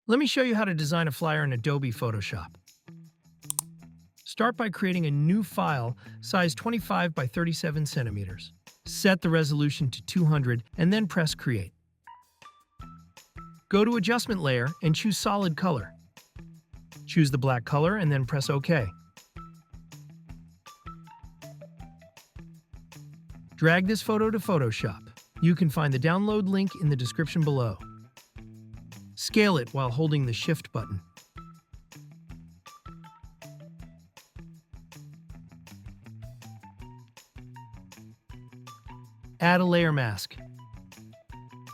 Let me show you how to design a flyer in Adobe Photoshop. Start by creating a new file, size 25 by 37 centimeters. Set the resolution to 200 and then press Create. Go to Adjustment Layer and choose Solid Color. Choose the black color and then press OK. Drag this photo to Photoshop. You can find the download link in the description below. Scale it while holding the Shift button. Add a layer mask.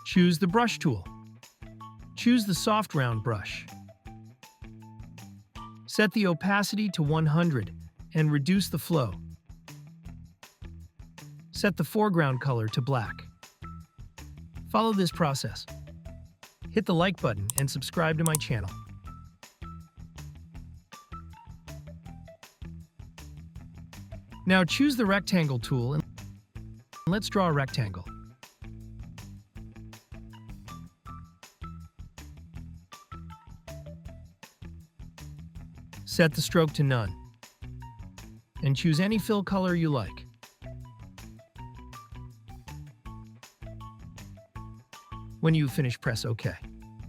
Choose the brush tool. Choose the soft round brush. Set the opacity to 100 and reduce the flow. Set the foreground color to black. Follow this process. Hit the like button and subscribe to my channel. Now choose the rectangle tool and let's draw a rectangle. Set the stroke to none and choose any fill color you like. When you finish, press OK.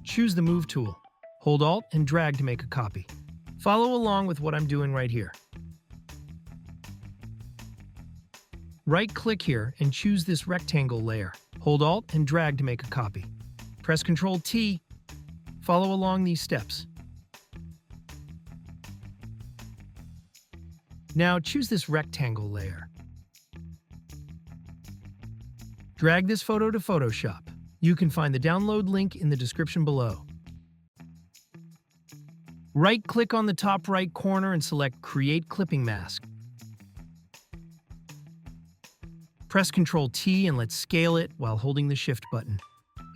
Choose the Move tool. Hold Alt and drag to make a copy. Follow along with what I'm doing right here. Right-click here and choose this rectangle layer. Hold Alt and drag to make a copy. Press Ctrl-T. Follow along these steps. Now choose this rectangle layer. Drag this photo to Photoshop. You can find the download link in the description below. Right-click on the top right corner and select Create Clipping Mask. Press Ctrl-T and let's scale it while holding the Shift button.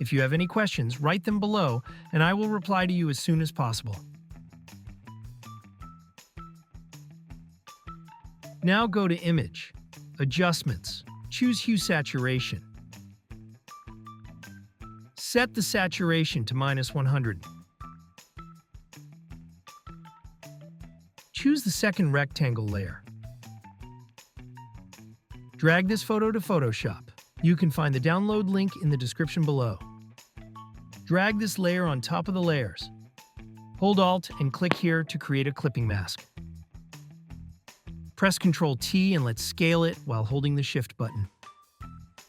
If you have any questions, write them below and I will reply to you as soon as possible. Now go to Image, Adjustments, choose Hue Saturation. Set the saturation to -100. Choose the second rectangle layer. Drag this photo to Photoshop. You can find the download link in the description below. Drag this layer on top of the layers. Hold Alt and click here to create a clipping mask. Press Ctrl-T and let's scale it while holding the Shift button.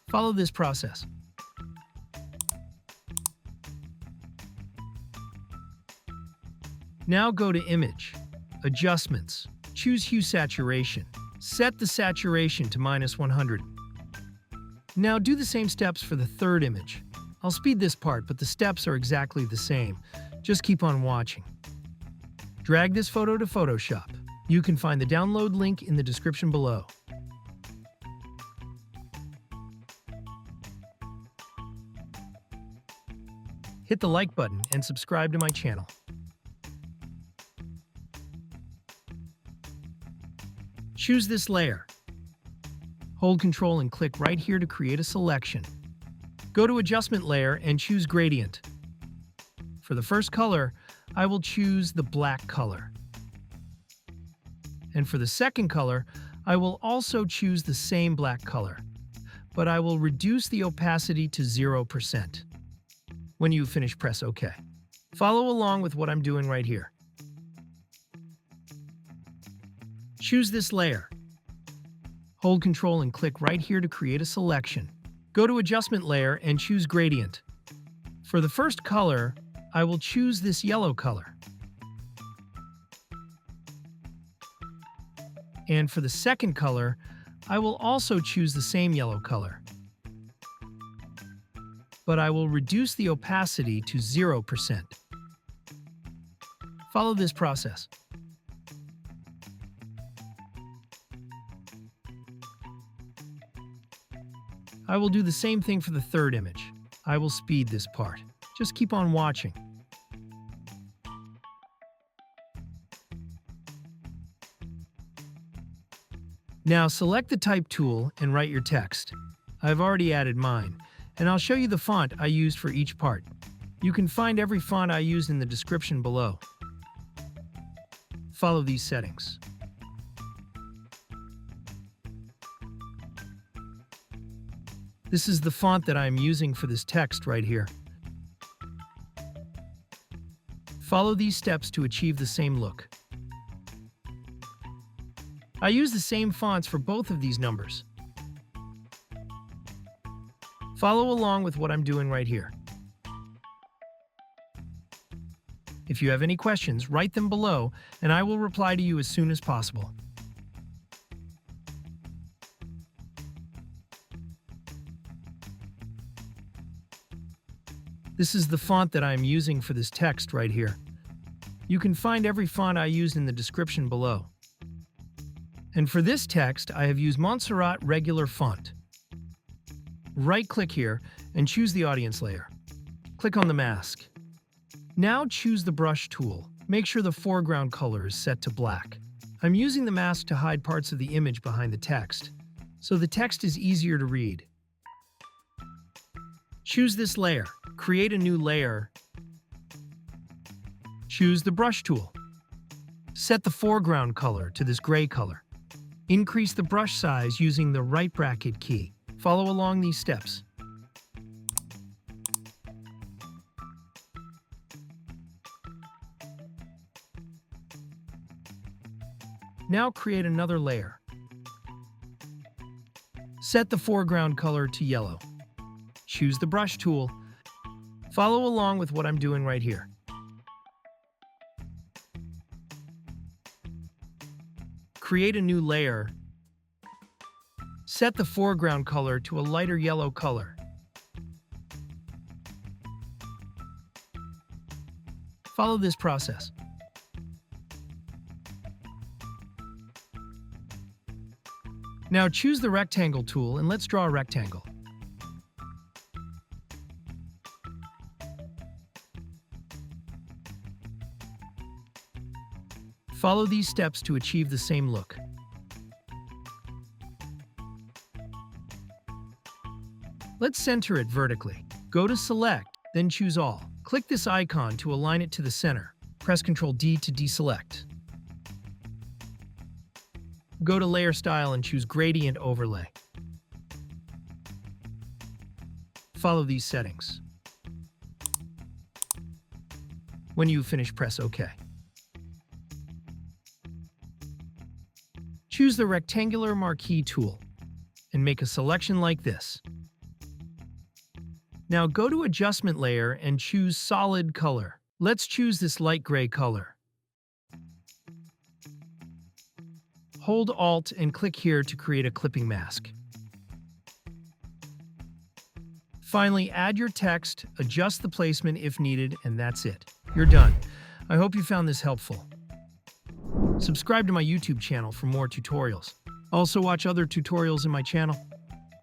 Follow this process. Now go to Image, Adjustments, choose Hue Saturation. Set the saturation to -100. Now do the same steps for the third image. I'll speed this part, but the steps are exactly the same. Just keep on watching. Drag this photo to Photoshop. You can find the download link in the description below. Hit the like button and subscribe to my channel. Choose this layer. Hold Ctrl and click right here to create a selection. Go to Adjustment Layer and choose Gradient. For the first color, I will choose the black color. And for the second color, I will also choose the same black color, but I will reduce the opacity to 0%. When you finish, press OK. Follow along with what I'm doing right here. Choose this layer. Hold Ctrl and click right here to create a selection. Go to Adjustment Layer and choose Gradient. For the first color, I will choose this yellow color. And for the second color, I will also choose the same yellow color. But I will reduce the opacity to 0%. Follow this process. I will do the same thing for the third image. I will speed this part. Just keep on watching. Now select the Type tool and write your text. I've already added mine, and I'll show you the font I used for each part. You can find every font I used in the description below. Follow these settings. This is the font that I am using for this text right here. Follow these steps to achieve the same look. I use the same fonts for both of these numbers. Follow along with what I'm doing right here. If you have any questions, write them below, and I will reply to you as soon as possible. This is the font that I am using for this text right here. You can find every font I used in the description below. And for this text, I have used Montserrat Regular Font. Right-click here and choose the audience layer. Click on the mask. Now choose the brush tool. Make sure the foreground color is set to black. I'm using the mask to hide parts of the image behind the text, so the text is easier to read. Choose this layer. Create a new layer. Choose the brush tool. Set the foreground color to this gray color. Increase the brush size using the right bracket key. Follow along these steps. Now create another layer. Set the foreground color to yellow. Choose the brush tool. Follow along with what I'm doing right here. Create a new layer. Set the foreground color to a lighter yellow color. Follow this process. Now choose the rectangle tool and let's draw a rectangle. Follow these steps to achieve the same look. Let's center it vertically. Go to Select, then choose All. Click this icon to align it to the center. Press Ctrl D to deselect. Go to Layer Style and choose Gradient Overlay. Follow these settings. When you finish, press OK. Choose the rectangular marquee tool and make a selection like this. Now go to Adjustment Layer and choose Solid Color. Let's choose this light gray color. Hold Alt and click here to create a clipping mask. Finally, add your text, adjust the placement if needed, and that's it. You're done. I hope you found this helpful. Subscribe to my YouTube channel for more tutorials. Also watch other tutorials in my channel.